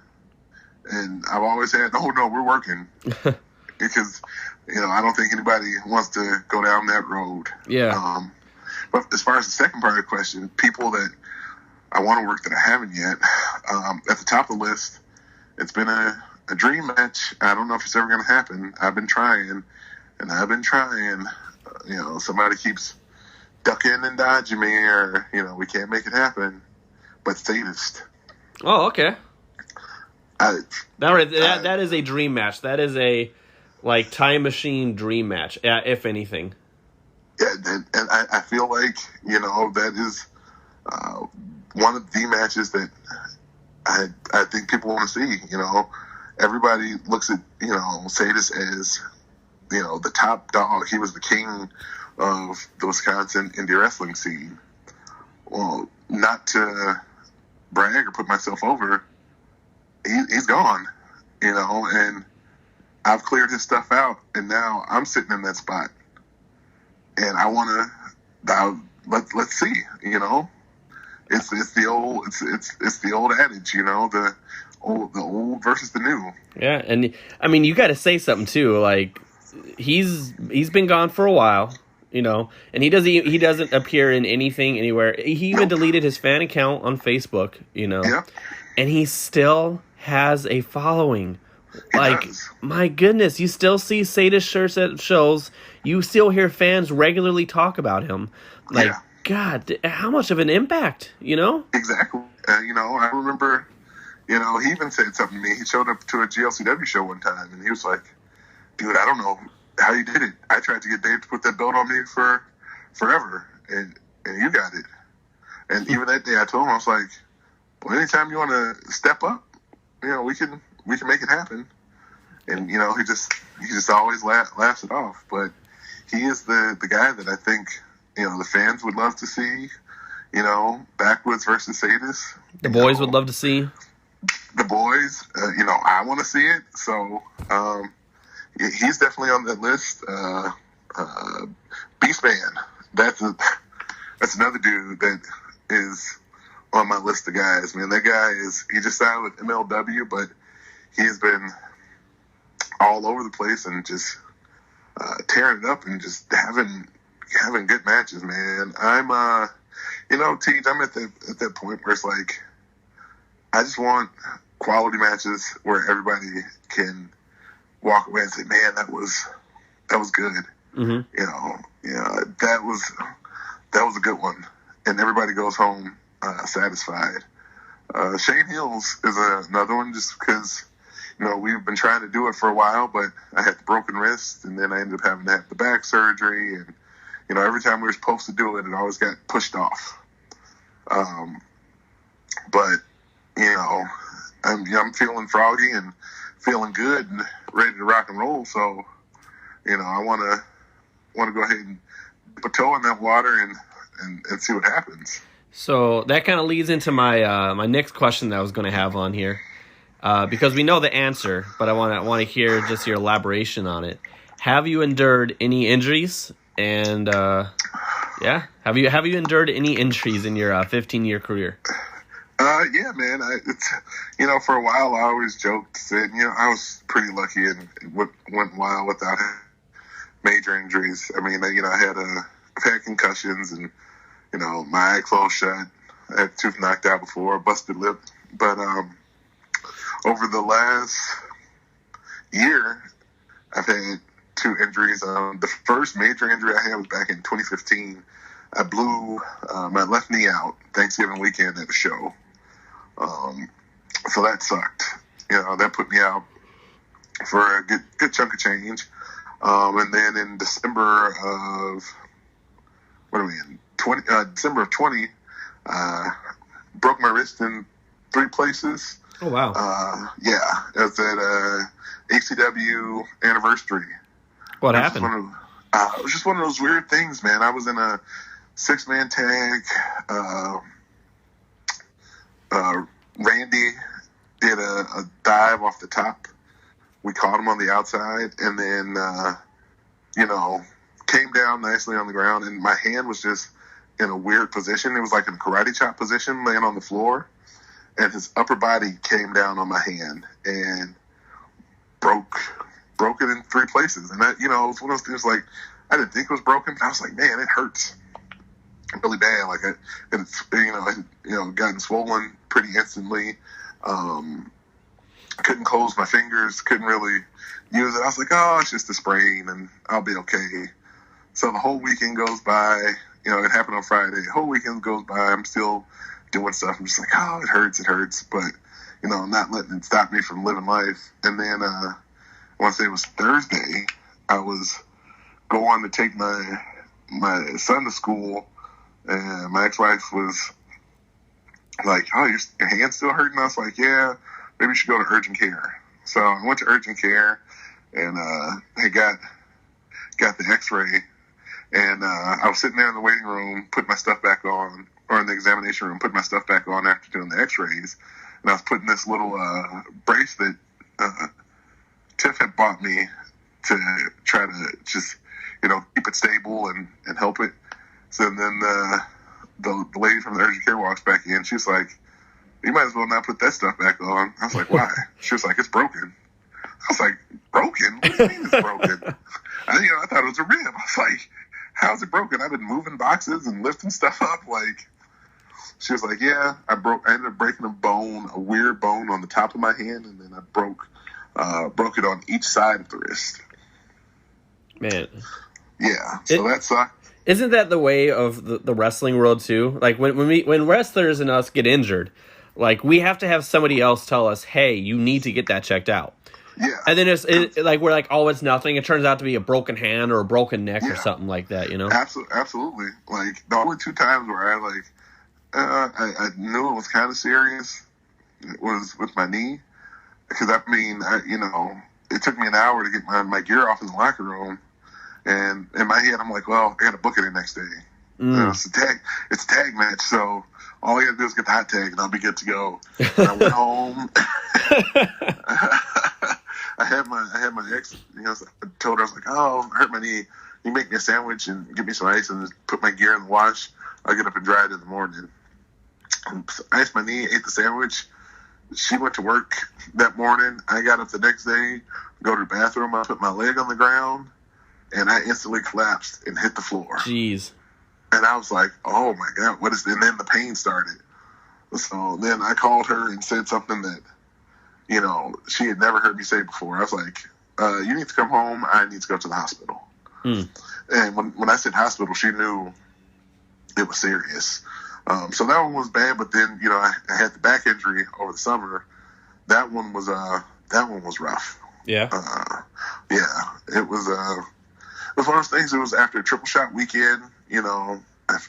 And I've always had, oh no, we're working. Because, I don't think anybody wants to go down that road. Yeah. But as far as the second part of the question, people that I want to work that I haven't yet, at the top of the list, it's been a dream match. I don't know if it's ever going to happen. I've been trying. Somebody keeps ducking and dodging me, or, we can't make it happen. But Sadist. Oh, okay. That is a dream match. That is a time machine dream match, if anything. Yeah, and I feel like that is one of the matches that I think people want to see. Everybody looks at Sadist as the top dog. He was the king of the Wisconsin indie wrestling scene. Well, not to brag or put myself over, he's gone, and I've cleared his stuff out, and now I'm sitting in that spot, and I want to, let's see, it's the old adage, the old versus the new. Yeah, and I mean, you got to say something too, he's been gone for a while, and he doesn't appear in anything anywhere. He even deleted his fan account on Facebook, Yeah. And he still has a following. My goodness, you still see Sadist shirts at shows. You still hear fans regularly talk about him. God, how much of an impact, Exactly. I remember, he even said something to me. He showed up to a GLCW show one time, and he was like, dude, I don't know how you did it. I tried to get Dave to put that belt on me for forever, and you got it. And even that day I told him, I was like, well, anytime you want to step up, we can make it happen. And, he just always laughs it off. But he is the guy that I think, the fans would love to see, Backwoods versus Sadist. The boys would love to see. The boys, I want to see it. So, he's definitely on that list. Beastman, that's another dude that is on my list of guys. Man, that guy he just signed with MLW, but he's been all over the place and just tearing it up and just having good matches, man. Teej, I'm at that point where it's like, I just want quality matches where everybody can walk away and say, "Man, that was good." Mm-hmm. That was a good one, and everybody goes home satisfied. Shane Hills is another one, just because we've been trying to do it for a while, but I had the broken wrist, and then I ended up having to have the back surgery, and every time we were supposed to do it, it always got pushed off. But I'm feeling froggy and feeling good and ready to rock and roll. So, I want to go ahead and dip a toe in that water and see what happens. So that kind of leads into my my next question that I was going to have on here, because we know the answer, but I want to hear just your elaboration on it. Have you endured any injuries? And have you endured any injuries in your 15-year career? Yeah, man. For a while I always joked, said, I was pretty lucky and went a while without major injuries. I mean, I I've had concussions and, my eye closed shut. I had a tooth knocked out before, busted lip. But over the last year, I've had 2 injuries. The first major injury I had was back in 2015. I blew my left knee out Thanksgiving weekend at a show. So that sucked. That put me out for a good chunk of change. And then in December of, December of 20, broke my wrist in 3 places. Oh, wow. It was at HCW anniversary. What happened? It was just one of those weird things, man. I was in a 6-man tag. Randy did a dive off the top. We caught him on the outside, and then, came down nicely on the ground, and my hand was just in a weird position. It was like in a karate chop position, laying on the floor, and his upper body came down on my hand and broke it in 3 places. And that, it was one of those things, like, I didn't think it was broken, but I was like, man, it hurts really bad. Like, it's gotten swollen pretty instantly. Couldn't close my fingers, couldn't really use it. I was like, oh, it's just a sprain and I'll be okay. So the whole weekend goes by. It happened on Friday. The whole weekend goes by. I'm still doing stuff. I'm just like, oh, it hurts. But, I'm not letting it stop me from living life. And then I want to say it was Thursday. I was going to take my son to school, and my ex-wife was like, oh, your hand's still hurting? I was like, yeah, maybe you should go to urgent care. So I went to urgent care, and I got the x-ray, and I was sitting there in the waiting room, putting my stuff back on, or in the examination room, putting my stuff back on after doing the x-rays, and I was putting this little brace that Tiff had bought me to try to just, keep it stable and help it. So then the lady from the urgent care walks back in. She's like, you might as well not put that stuff back on. I was like, why? She was like, it's broken. I was like, broken? What do you mean it's broken? I thought it was a rib. I was like, how's it broken? I've been moving boxes and lifting stuff up. Like, she was like, yeah, I ended up breaking a weird bone on the top of my hand, and then I broke it on each side of the wrist. Man. Yeah, so that sucked. Isn't that the way of the wrestling world too? Like when wrestlers and us get injured, like we have to have somebody else tell us, "Hey, you need to get that checked out." Yeah. And then like we're like, "Oh, it's nothing." It turns out to be a broken hand or a broken neck or something like that. Absolutely. Like the only 2 times where I knew it was kind of serious, it was with my knee, because it took me an hour to get my gear off in the locker room. And in my head, I'm like, well, I got to book it the next day. It's a tag match, so all I got to do is get the hot tag, and I'll be good to go. And I went home. I had my ex. I told her, I was like, oh, I hurt my knee. You make me a sandwich and give me some ice and just put my gear in the wash. I'll get up and dry it in the morning. And iced my knee, ate the sandwich. She went to work that morning. I got up the next day, go to the bathroom. I put my leg on the ground, and I instantly collapsed and hit the floor. Jeez. And I was like, oh my God, what is this? And then the pain started. So then I called her and said something that, she had never heard me say before. I was like, you need to come home. I need to go to the hospital. And when I said hospital, she knew it was serious. So that one was bad, but then, I had the back injury over the summer. That one was rough. Yeah. It was one of those things. It was after a triple shot weekend.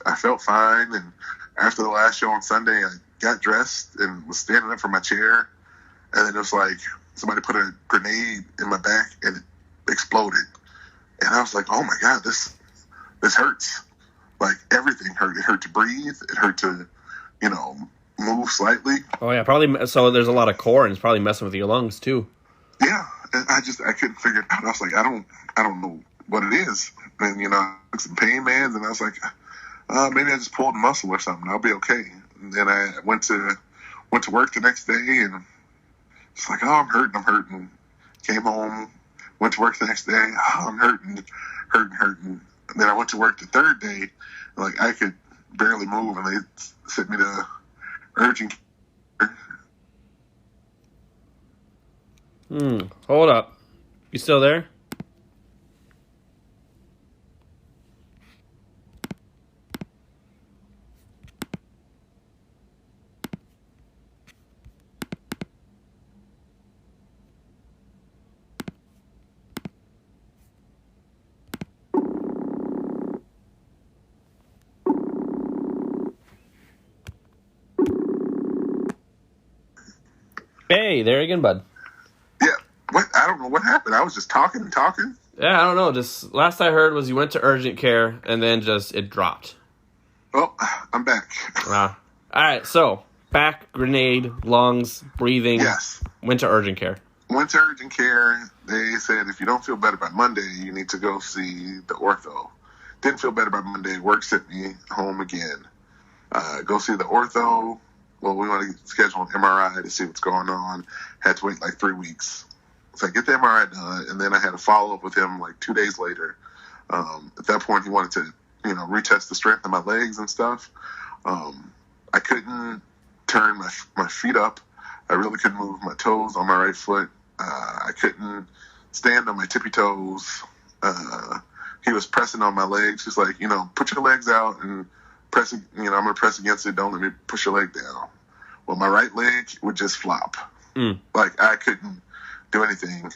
I felt fine, and after the last show on Sunday, I got dressed and was standing up from my chair, and then it was like somebody put a grenade in my back and it exploded, and I was like, oh my God, this hurts. Like, everything hurt. It hurt to breathe. It hurt to, move slightly. Oh yeah, probably. So there's a lot of core, and it's probably messing with your lungs too. Yeah, and I couldn't figure it out. I was like, I don't know what it is. And I took some pain meds, and I was like, maybe I just pulled a muscle or something. I'll be okay. And then I went to work the next day, and it's like, oh, I'm hurting. Came home, went to work the next day. Oh, I'm hurting. And then I went to work the third day, like I could barely move, and they sent me to urgent care. Hold up. You still there? Hey, there again, bud. Yeah. What? I don't know what happened. I was just talking and talking. Yeah, I don't know. Just last I heard was you went to urgent care and then it dropped. Well, I'm back. All right. So back, grenade, lungs, breathing. Yes. Went to urgent care. Went to urgent care. They said if you don't feel better by Monday, you need to go see the ortho. Didn't feel better by Monday. Work sent me home again. Go see the ortho. Well, we want to schedule an MRI to see what's going on. Had to wait like 3 weeks. So I get the MRI done, and then I had a follow-up with him like 2 days later. At that point, he wanted to, retest the strength of my legs and stuff. I couldn't turn my feet up. I really couldn't move my toes on my right foot. I couldn't stand on my tippy toes. He was pressing on my legs. He's like, put your legs out and press, I'm going to press against it. Don't let me push your leg down. Well, my right leg would just flop. Like, I couldn't do anything.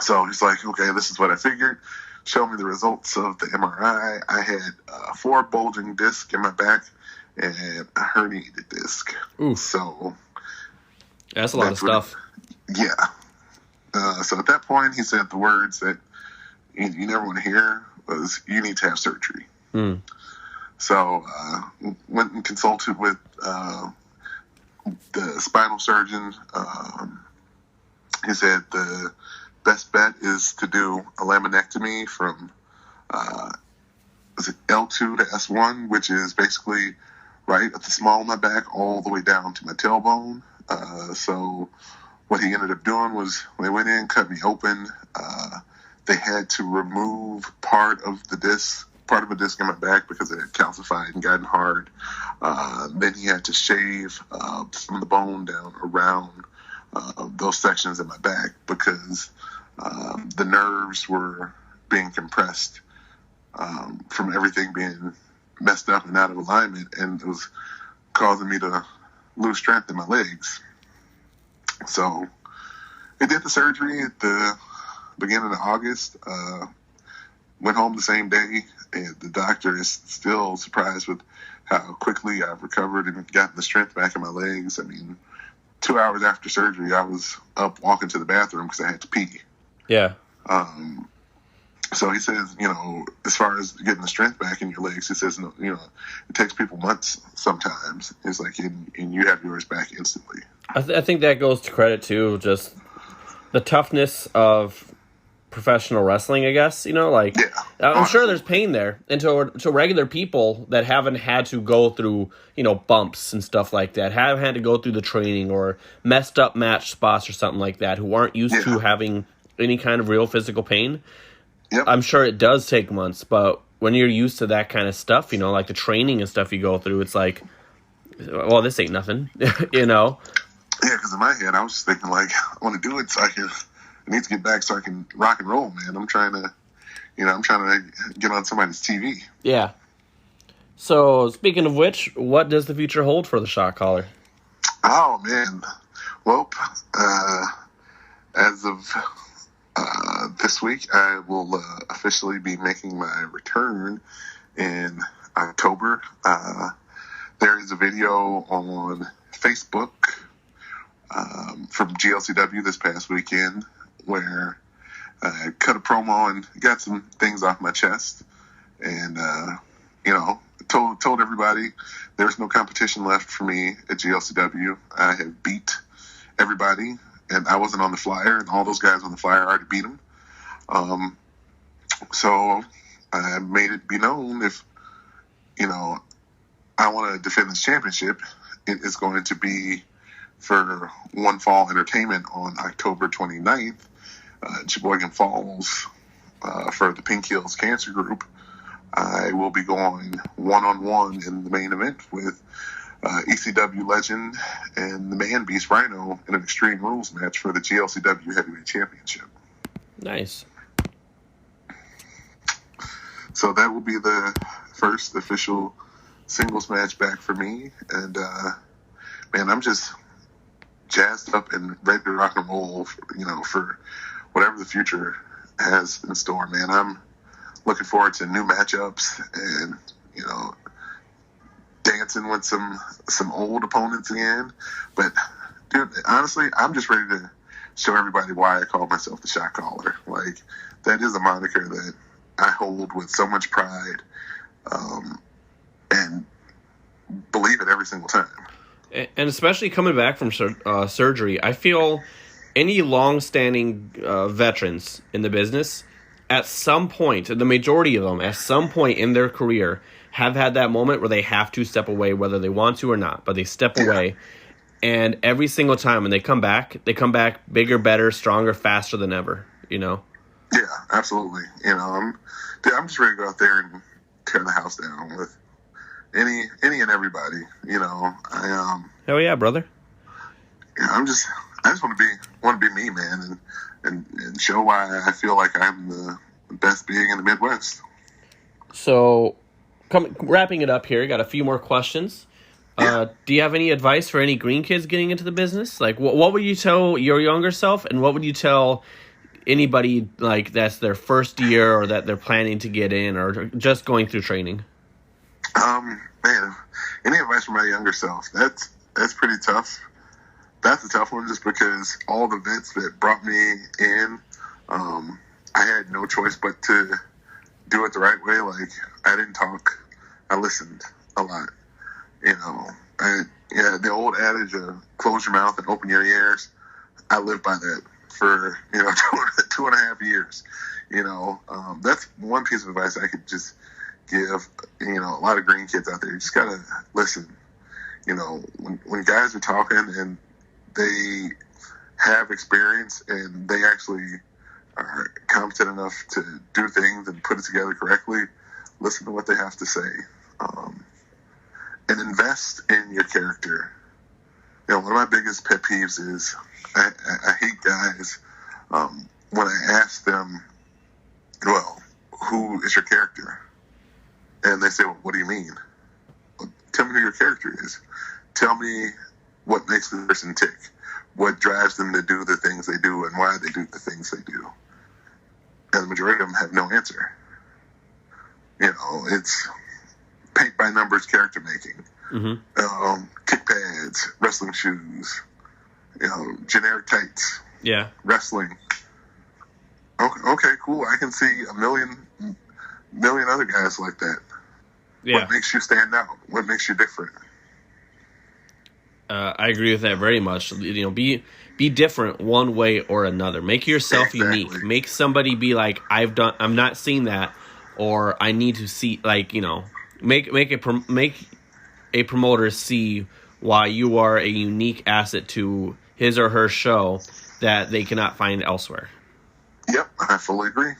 So he's like, okay, this is what I figured. Show me the results of the MRI. I had 4 bulging discs in my back and a herniated disc. Oof. So that's a lot of stuff. Yeah. So at that point, he said the words that you never want to hear was, you need to have surgery. So went and consulted with the spinal surgeon. He said the best bet is to do a laminectomy from L2 to S1, which is basically right at the small of my back all the way down to my tailbone. So what he ended up doing was they went in, cut me open. They had to remove part of a disc in my back because it had calcified and gotten hard. Then he had to shave some of the bone down around those sections in my back because the nerves were being compressed from everything being messed up and out of alignment, and it was causing me to lose strength in my legs. So they did the surgery at the beginning of August. Went home the same day, and the doctor is still surprised with how quickly I've recovered and gotten the strength back in my legs. I mean, 2 hours after surgery, I was up walking to the bathroom because I had to pee. Yeah. So he says, as far as getting the strength back in your legs, he says, it takes people months sometimes. It's like, and you have yours back instantly. I think that goes to credit to just the toughness of professional wrestling, I guess. I'm sure there's pain there. And to regular people that haven't had to go through, bumps and stuff like that, haven't had to go through the training or messed up match spots or something like that, who aren't used to having any kind of real physical pain, I'm sure it does take months. But when you're used to that kind of stuff, you know, like the training and stuff you go through, it's like, well, this ain't nothing, you know? Yeah, because in my head, I was just thinking, like, I want to do it so I need to get back so I can rock and roll, man. I'm trying to get on somebody's TV. Yeah. So, speaking of which, what does the future hold for the Shot Caller? Oh, man. Well, as of this week, I will officially be making my return in October. There is a video on Facebook from GLCW this past weekend where I cut a promo and got some things off my chest, and told everybody there's no competition left for me at GLCW. I have beat everybody, and I wasn't on the flyer, and all those guys on the flyer already beat them. So I made it be known, if I want to defend this championship, it is going to be for One Fall Entertainment on October 29th, Sheboygan Falls, for the Pink Hills Cancer Group. I will be going one-on-one in the main event with ECW legend and the Man Beast Rhino in an Extreme Rules match for the GLCW Heavyweight Championship. Nice. So that will be the first official singles match back for me, and man, I'm just jazzed up and ready to rock and roll, for whatever the future has in store, man. I'm looking forward to new matchups and, dancing with some old opponents again. But, dude, honestly, I'm just ready to show everybody why I call myself the Shot Caller. Like, that is a moniker that I hold with so much pride, and believe it every single time. And especially coming back from surgery, I feel any long-standing veterans in the business, at some point, the majority of them, at some point in their career, have had that moment where they have to step away, whether they want to or not, but they step away. And every single time when they come back bigger, better, stronger, faster than ever, Yeah, absolutely. I'm just ready to go out there and tear the house down with any and everybody. Hell yeah, brother. I just want to be me, man, and show why I feel like I'm the best being in the Midwest. So, wrapping it up here, got a few more questions. Yeah. Do you have any advice for any green kids getting into the business? Like, what would you tell your younger self, and what would you tell anybody like that's their first year or that they're planning to get in or just going through training? Man, any advice for my younger self? That's pretty tough. That's a tough one, just because all the vets that brought me in, I had no choice but to do it the right way. Like, I didn't talk, I listened a lot. The old adage of close your mouth and open your ears, I lived by that for 2.5 years. That's one piece of advice I could just give a lot of green kids out there. You just gotta listen. When guys are talking and they have experience and they actually are competent enough to do things and put it together correctly, listen to what they have to say, and invest in your character. One of my biggest pet peeves is I hate guys when I ask them, well, who is your character? And they say, well, what do you mean? Well, tell me who your character is. Tell me what makes the person tick, what drives them to do the things they do, and why they do the things they do. And the majority of them have no answer. It's paint by numbers character making, kick pads, wrestling shoes, generic tights, wrestling. Okay, cool. I can see a million other guys like that. Yeah. What makes you stand out? What makes you different? I agree with that very much. Be different one way or another. Make yourself unique. Make somebody be like, I'm not seeing that, or I need to see, make a promoter see why you are a unique asset to his or her show that they cannot find elsewhere. Yep, I fully agree.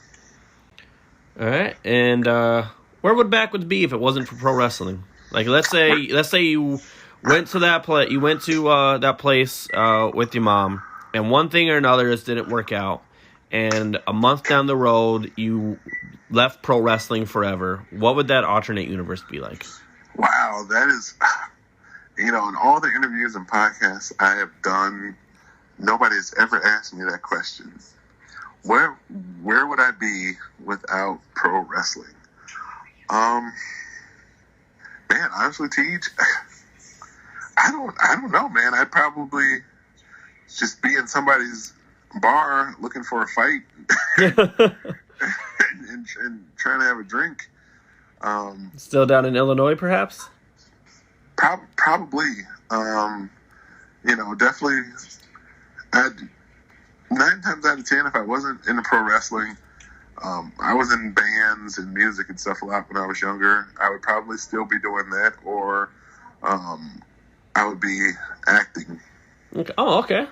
All right, and where Where would Backwoods be if it wasn't for pro wrestling? Like, let's say you went to that place. You went to that place with your mom, and one thing or another just didn't work out. And a month down the road, you left pro wrestling forever. What would that alternate universe be like? Wow, that is, in all the interviews and podcasts I have done, nobody's ever asked me that question. Where would I be without pro wrestling? Man, honestly, Teej, I don't know, man. I'd probably just be in somebody's bar looking for a fight and trying to have a drink. Still down in Illinois, perhaps? Probably. Definitely. 9 times out of 10, if I wasn't into pro wrestling, I was in bands and music and stuff a lot when I was younger. I would probably still be doing that, or I would be acting. Okay. Oh, okay.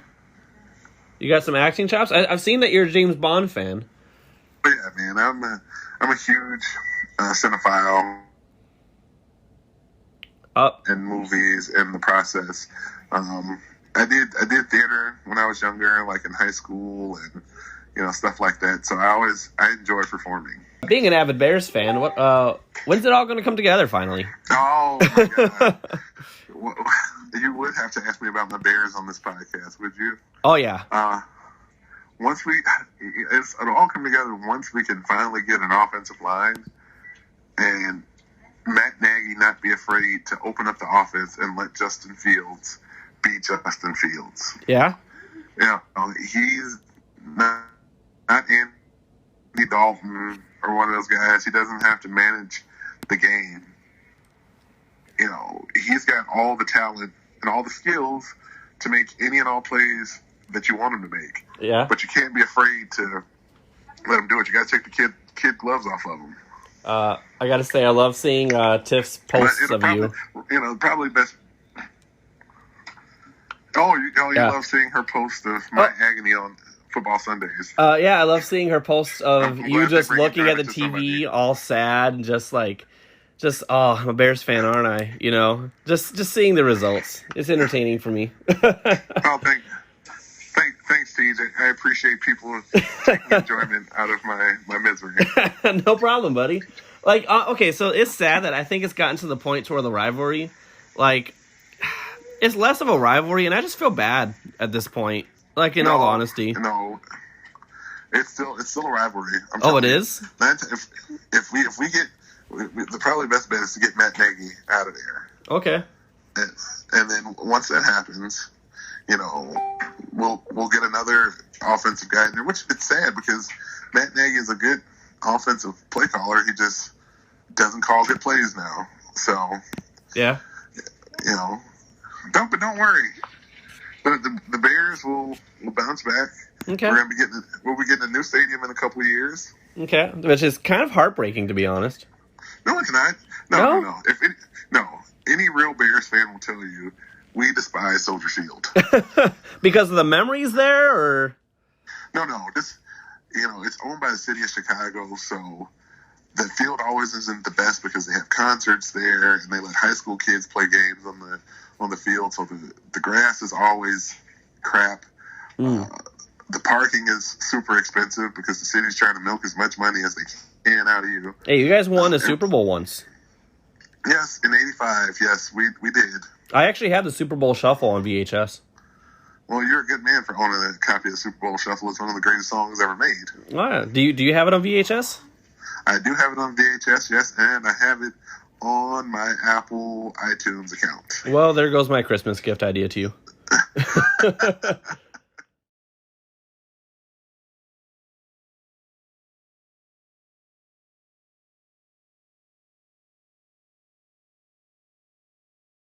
You got some acting chops? I've seen that you're a James Bond fan. But yeah, man, I'm a huge cinephile in movies in the process. I did theater when I was younger, like in high school and stuff like that. So I enjoy performing. Being an avid Bears fan, when's it all going to come together finally? Oh my God. You would have to ask me about my Bears on this podcast, would you? Oh yeah. It'll all come together once we can finally get an offensive line and Matt Nagy not be afraid to open up the offense and let Justin Fields be Justin Fields. Yeah? Yeah. He's not Andy Dalton or one of those guys. He doesn't have to manage the game. He's got all the talent and all the skills to make any and all plays that you want him to make. Yeah. But you can't be afraid to let him do it. You got to take the kid gloves off of him. I got to say, I love seeing Tiff's posts of you. Probably best. Oh, you love seeing her post of my agony on Football Sundays. Yeah, I love seeing her posts of you just looking at the TV, all sad, and I'm a Bears fan, aren't I? Just seeing the results. It's entertaining for me. Oh, thanks, TJ. I appreciate people taking enjoyment out of my misery. No problem, buddy. Like, okay, so it's sad that I think it's gotten to the point where the rivalry, like, it's less of a rivalry, and I just feel bad at this point. Like, in all honesty. No, it's still a rivalry. It is? If we get the probably best bet is to get Matt Nagy out of there. Okay. And then once that happens, we'll get another offensive guy in there. Which it's sad because Matt Nagy is a good offensive play caller. He just doesn't call good plays now. So yeah, don't worry. The Bears will bounce back. Okay. We'll be getting a new stadium in a couple of years. Okay, which is kind of heartbreaking, to be honest. No, it's not. No. Any real Bears fan will tell you we despise Soldier Field because of the memories there, or no. This, it's owned by the city of Chicago, so the field always isn't the best because they have concerts there and they let high school kids play games on the field. So the grass is always crap. The parking is super expensive because the city's trying to milk as much money as they can out of you. Hey, you guys won a Super Bowl once. Yes, in '85. Yes, we did. I actually have the Super Bowl Shuffle on VHS. Well, you're a good man for owning a copy of the Super Bowl Shuffle. It's one of the greatest songs ever made. Wow. Do you have it on VHS? I do have it on VHS, yes, and I have it on my Apple iTunes account. Well, there goes my Christmas gift idea to you.